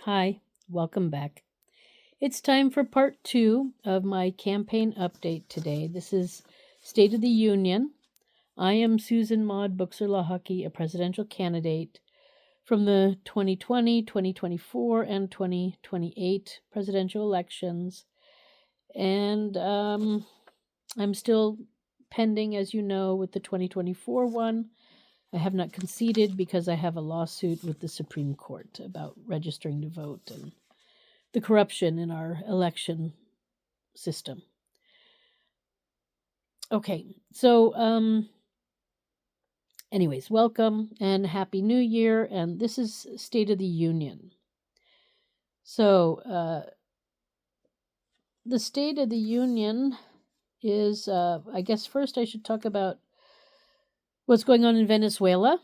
Hi, welcome back. It's time for part two of my campaign update today. This is State of the Union. I am Susan Buchser-Lochocki, a presidential candidate from the 2020, 2024, and 2028 presidential elections. And I'm still pending, as you know, with the 2024 one. I have not conceded because I have a lawsuit with the Supreme Court about registering to vote and the corruption in our election system. Okay, so anyways, welcome and happy new year, and this is State of the Union. So the State of the Union is I guess first I should talk about what's going on in Venezuela.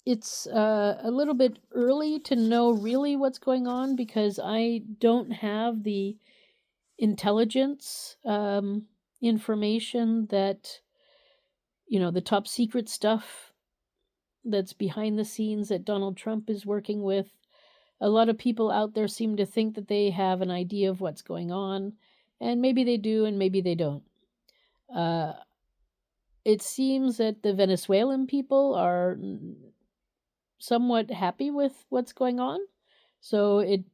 It's a little bit early to know really what's going on because I don't have the intelligence information that, the top secret stuff that's behind the scenes that Donald Trump is working with. A lot of people out there seem to think that they have an idea of what's going on, and maybe they do and maybe they don't. It seems that the Venezuelan people are somewhat happy with what's going on, so it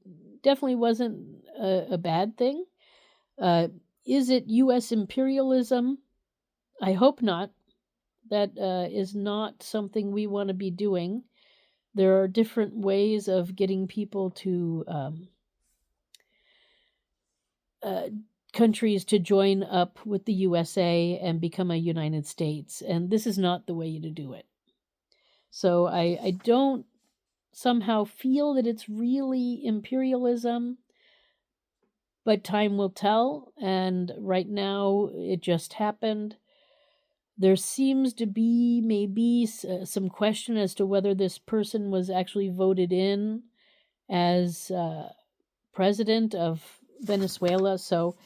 definitely wasn't a bad thing. Is it U.S. imperialism? I hope not. That is not something we want to be doing. There are different ways of getting people to countries to join up with the USA and become a United States, and this is not the way to do it. So I don't somehow feel that it's really imperialism, but time will tell, and right now it just happened. There seems to be maybe some question as to whether this person was actually voted in as president of Venezuela. So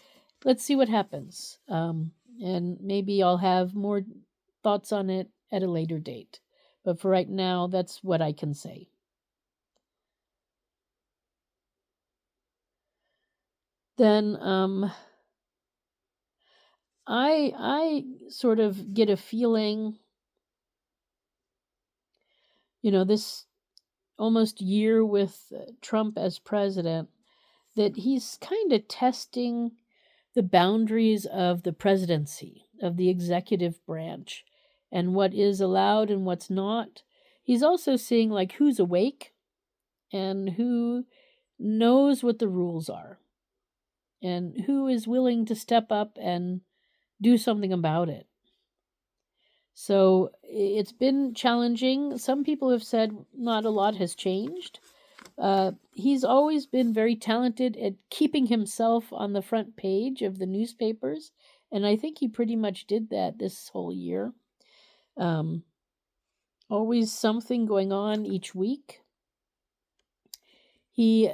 let's see what happens. And maybe I'll have more thoughts on it at a later date. But for right now, that's what I can say. Then I sort of get a feeling, this almost year with Trump as president, that he's kind of testing the boundaries of the presidency, of the executive branch, and what is allowed and what's not. He's also seeing like who's awake and who knows what the rules are and who is willing to step up and do something about it. So it's been challenging. Some people have said not a lot has changed. He's always been very talented at keeping himself on the front page of the newspapers, and I think he pretty much did that this whole year. Always something going on each week. He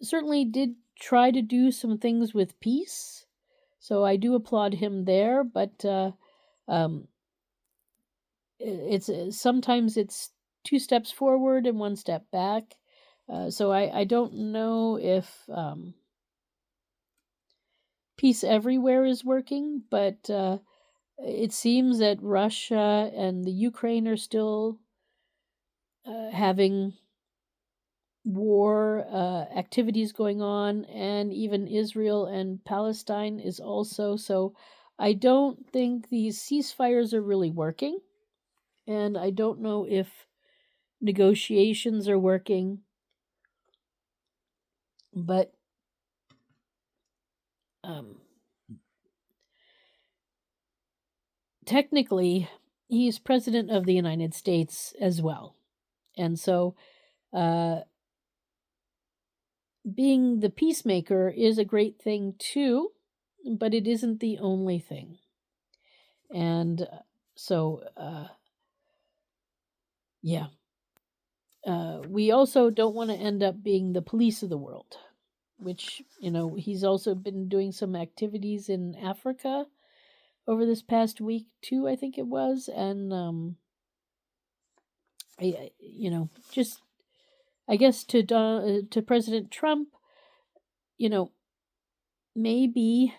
certainly did try to do some things with peace, so I do applaud him there, but it's sometimes it's two steps forward and one step back. So I don't know if peace everywhere is working, but it seems that Russia and the Ukraine are still having war activities going on, and even Israel and Palestine is also. So I don't think these ceasefires are really working, and I don't know if negotiations are working, but technically he's president of the United States as well. And so being the peacemaker is a great thing too, but it isn't the only thing. And so we also don't want to end up being the police of the world, which, he's also been doing some activities in Africa over this past week too, I think it was. And just I guess to President Trump, you know, maybe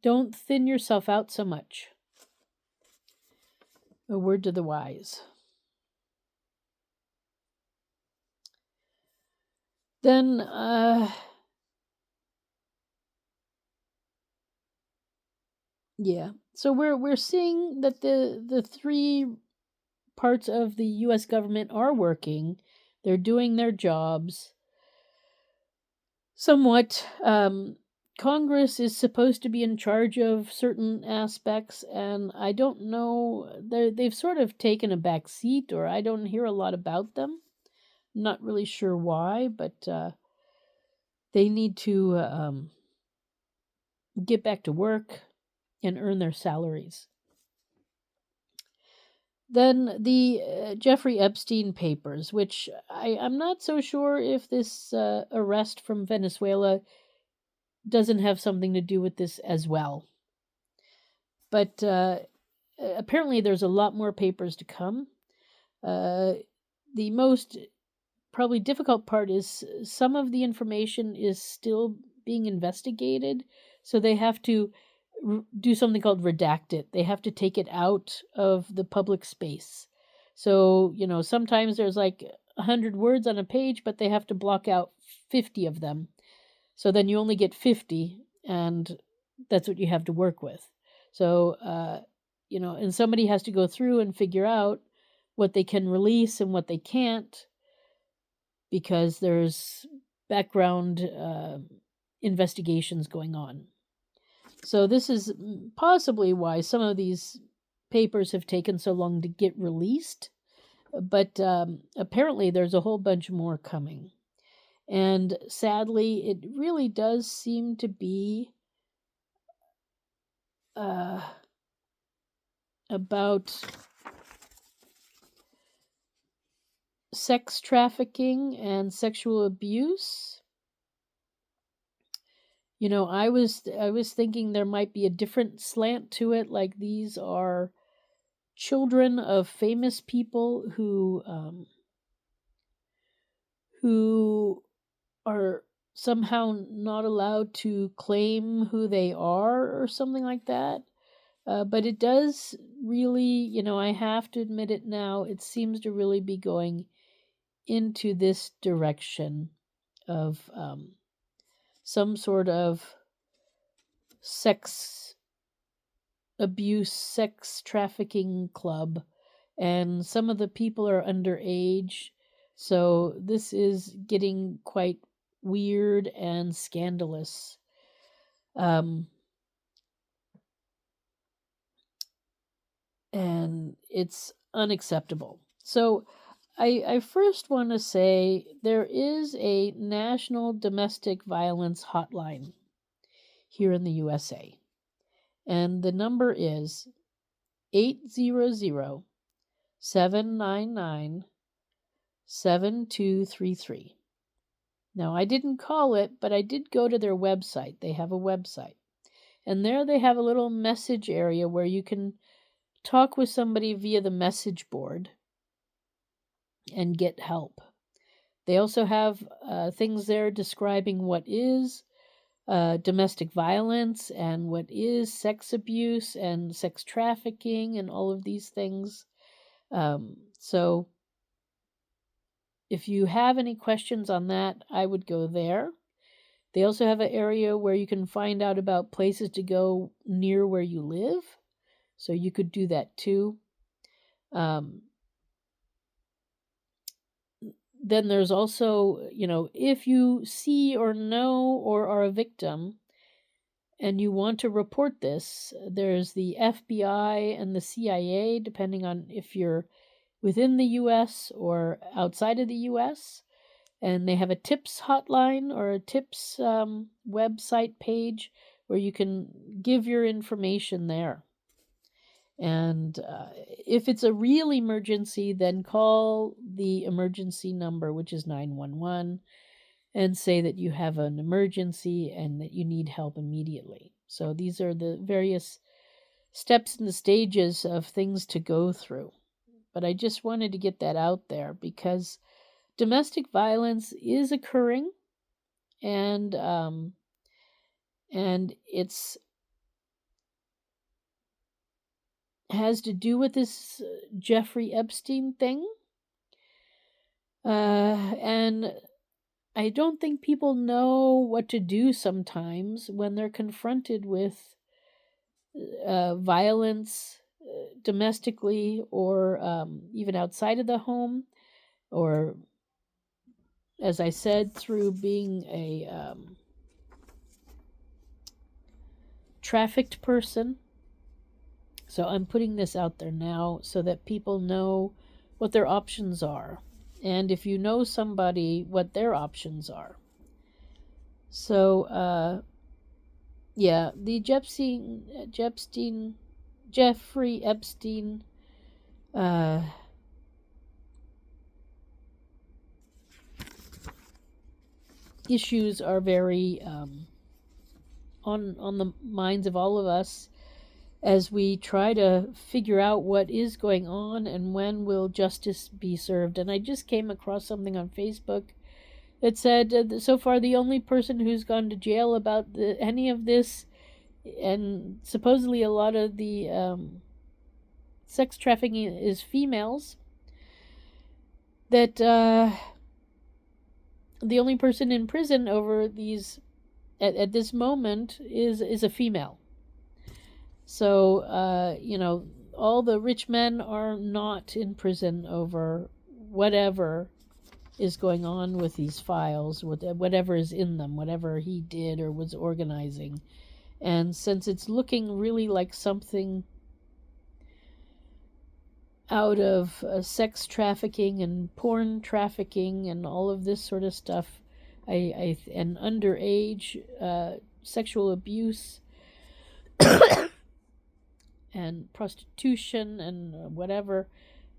don't thin yourself out so much. A word to the wise. Then, yeah. So we're seeing that the three parts of the U.S. government are working. They're doing their jobs. Somewhat. Congress is supposed to be in charge of certain aspects, and I don't know. They've sort of taken a back seat, or I don't hear a lot about them. I'm not really sure why, but they need to get back to work and earn their salaries. Then the Jeffrey Epstein papers, which I'm not so sure if this arrest from Venezuela doesn't have something to do with this as well. But apparently there's a lot more papers to come. The most probably difficult part is some of the information is still being investigated, so they have to do something called redact it. They have to take it out of the public space. So, sometimes there's like 100 words on a page, but they have to block out 50 of them. So then you only get 50, and that's what you have to work with. So, and somebody has to go through and figure out what they can release and what they can't, because there's background investigations going on. So this is possibly why some of these papers have taken so long to get released, but apparently there's a whole bunch more coming. And sadly, it really does seem to be about sex trafficking and sexual abuse. I was thinking there might be a different slant to it, like these are children of famous people who are somehow not allowed to claim who they are or something like that. But it does really, I have to admit it now, it seems to really be going into this direction of some sort of sex abuse, sex trafficking club, and some of the people are underage. So this is getting quite weird and scandalous. And it's unacceptable. So I first want to say there is a national domestic violence hotline here in the USA. And the number is 800-799-7233. Now, I didn't call it, but I did go to their website. They have a website. And there they have a little message area where you can talk with somebody via the message board and get help. They also have things there describing what is domestic violence and what is sex abuse and sex trafficking and all of these things. So if you have any questions on that, I would go there. They also have an area where you can find out about places to go near where you live. So you could do that too. Then there's also, if you see or know or are a victim and you want to report this, there's the FBI and the CIA, depending on if you're within the U.S. or outside of the U.S., and they have a tips hotline or a tips website page where you can give your information there. And if it's a real emergency, then call the emergency number, which is 911, and say that you have an emergency and that you need help immediately. So these are the various steps and the stages of things to go through. But I just wanted to get that out there because domestic violence is occurring, and it's has to do with this Jeffrey Epstein thing. And I don't think people know what to do sometimes when they're confronted with violence domestically or even outside of the home, or, as I said, through being a trafficked person. So I'm putting this out there now so that people know what their options are. And if you know somebody, what their options are. So, yeah, the Jeffrey Epstein issues are very on the minds of all of us as we try to figure out what is going on and when will justice be served. And I just came across something on Facebook that said so far the only person who's gone to jail about any of this, and supposedly a lot of the sex trafficking is females, that the only person in prison over these at this moment is a female. So, all the rich men are not in prison over whatever is going on with these files, whatever is in them, whatever he did or was organizing. And since it's looking really like something out of sex trafficking and porn trafficking and all of this sort of stuff, and underage sexual abuse and prostitution and whatever,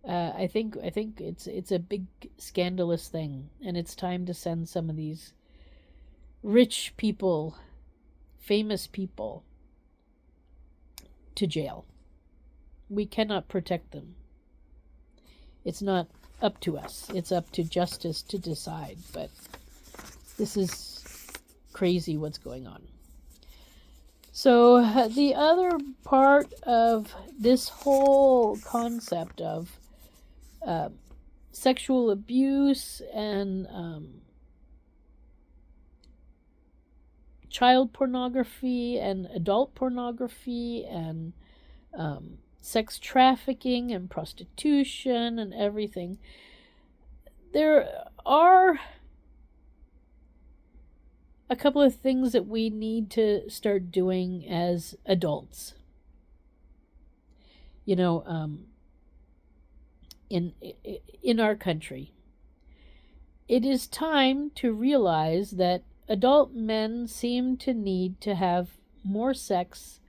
I think it's a big scandalous thing, and it's time to send some of these rich people, famous people, to jail. We cannot protect them. It's not up to us. It's up to justice to decide. But this is crazy what's going on. So the other part of this whole concept of sexual abuse and child pornography and adult pornography and sex trafficking and prostitution and everything, there are a couple of things that we need to start doing as adults. In our country, it is time to realize that adult men seem to need to have more sex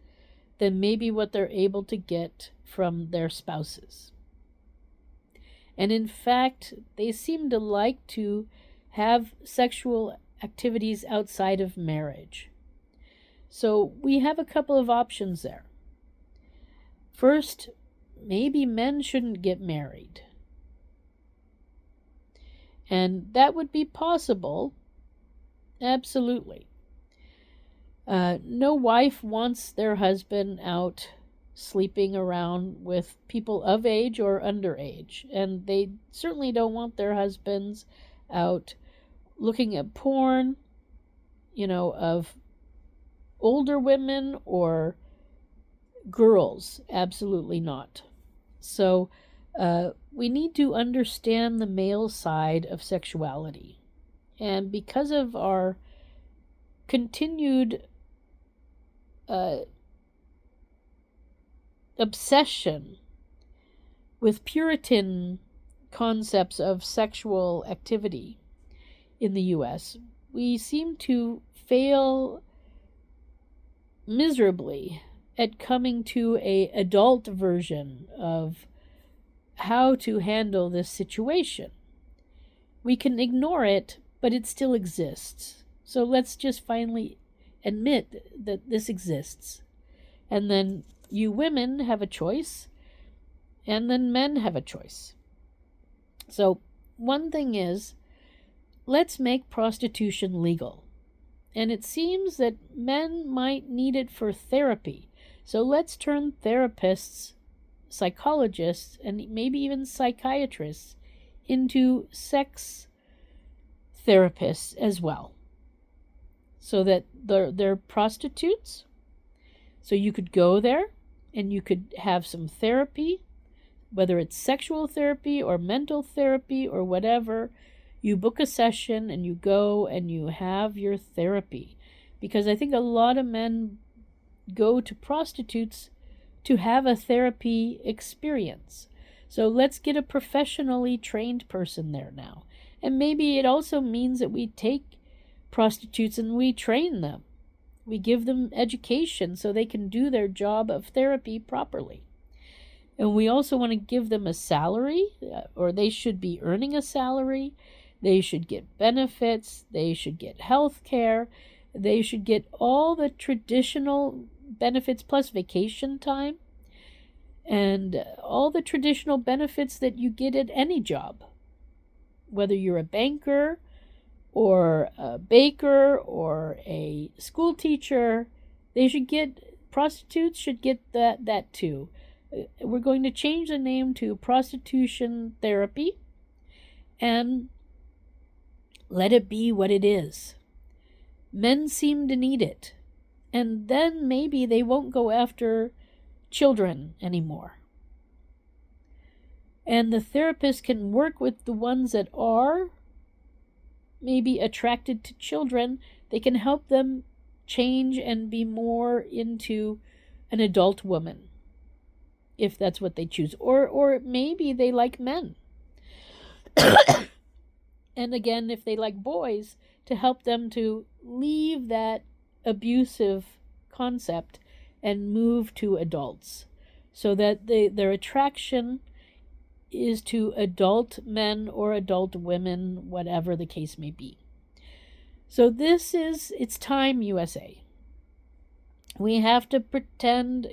than maybe what they're able to get from their spouses. And in fact, they seem to like to have sexual activities outside of marriage. So we have a couple of options there. First, maybe men shouldn't get married. And that would be possible. Absolutely. No wife wants their husband out sleeping around with people of age or underage. And they certainly don't want their husbands out looking at porn, of older women or girls. Absolutely not. So we need to understand the male side of sexuality. And because of our continued obsession with Puritan concepts of sexual activity in the U.S., we seem to fail miserably at coming to an adult version of how to handle this situation. We can ignore it, but it still exists. So let's just finally admit that this exists. And then you women have a choice. And then men have a choice. So one thing is, let's make prostitution legal. And it seems that men might need it for therapy. So let's turn therapists, psychologists, and maybe even psychiatrists into sex therapists as well. So that they're prostitutes. So you could go there and you could have some therapy, whether it's sexual therapy or mental therapy or whatever. You book a session and you go and you have your therapy. Because I think a lot of men go to prostitutes to have a therapy experience. So let's get a professionally trained person there now. And maybe it also means that we take prostitutes and we train them. We give them education so they can do their job of therapy properly. And we also want to give them a salary, or they should be earning a salary. They should get benefits. They should get health care. They should get all the traditional benefits plus vacation time and all the traditional benefits that you get at any job. Whether you're a banker or a baker or a school teacher, prostitutes should get that too. We're going to change the name to prostitution therapy and let it be what it is. Men seem to need it. And then maybe they won't go after children anymore. And the therapist can work with the ones that are maybe attracted to children. They can help them change and be more into an adult woman, if that's what they choose. Or maybe they like men. And again, if they like boys, to help them to leave that abusive concept and move to adults, so that their attraction is to adult men or adult women, whatever the case may be. So it's time, USA. We have to pretend,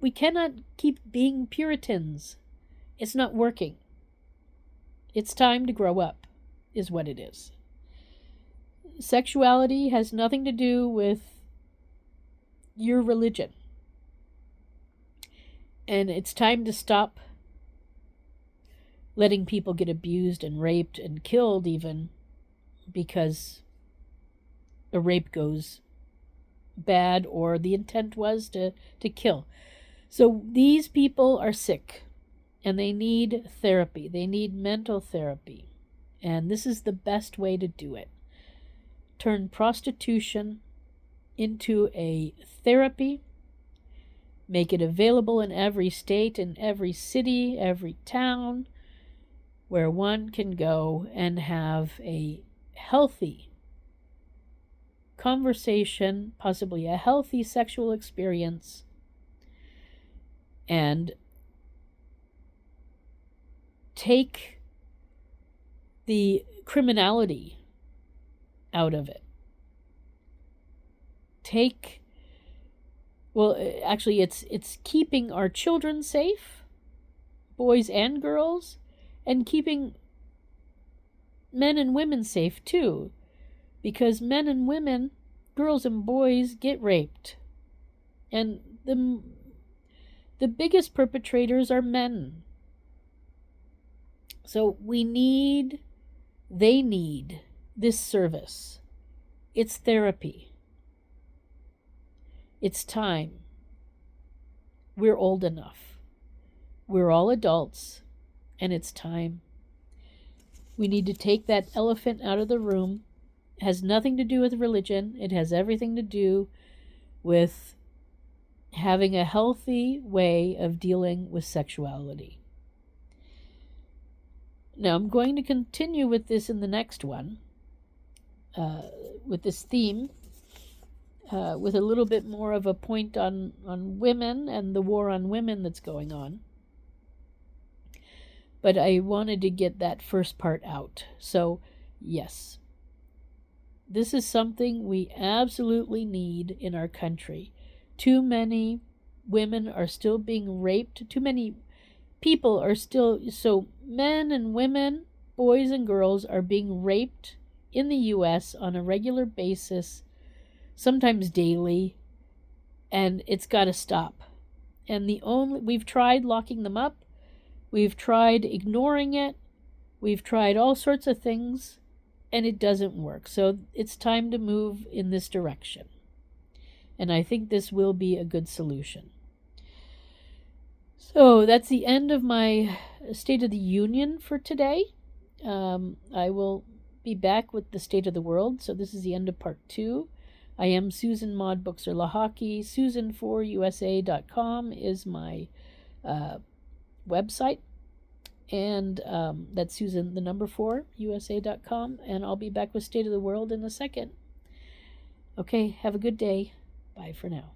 we cannot keep being Puritans. It's not working. It's time to grow up, is what it is. Sexuality has nothing to do with your religion. And it's time to stop letting people get abused and raped and killed even because a rape goes bad or the intent was to kill. So these people are sick and they need therapy. They need mental therapy. And this is the best way to do it. Turn prostitution into a therapy. Make it available in every state, in every city, every town, where one can go and have a healthy conversation, possibly a healthy sexual experience, and take the criminality out of it. Actually, it's keeping our children safe, boys and girls, and keeping men and women safe too, because men and women, girls and boys, get raped. And the biggest perpetrators are men. So they need this service. It's therapy. It's time. We're old enough. We're all adults, and it's time. We need to take that elephant out of the room. It has nothing to do with religion. It has everything to do with having a healthy way of dealing with sexuality. Now, I'm going to continue with this in the next one, with this theme, with a little bit more of a point on women and the war on women that's going on. But I wanted to get that first part out. So, yes, this is something we absolutely need in our country. Too many women are still being raped. Too many people are still, so men and women, boys and girls are being raped in the US on a regular basis, sometimes daily, and it's got to stop. And we've tried locking them up, we've tried ignoring it, we've tried all sorts of things, and it doesn't work. So it's time to move in this direction. And I think this will be a good solution. So that's the end of my State of the Union for today. I will be back with the State of the World. So this is the end of part 2. I am Susan Maud Buchser-Lochocki. Susan4USA.com is my website. And that's Susan, the number 4, USA.com. And I'll be back with State of the World in a second. Okay, have a good day. Bye for now.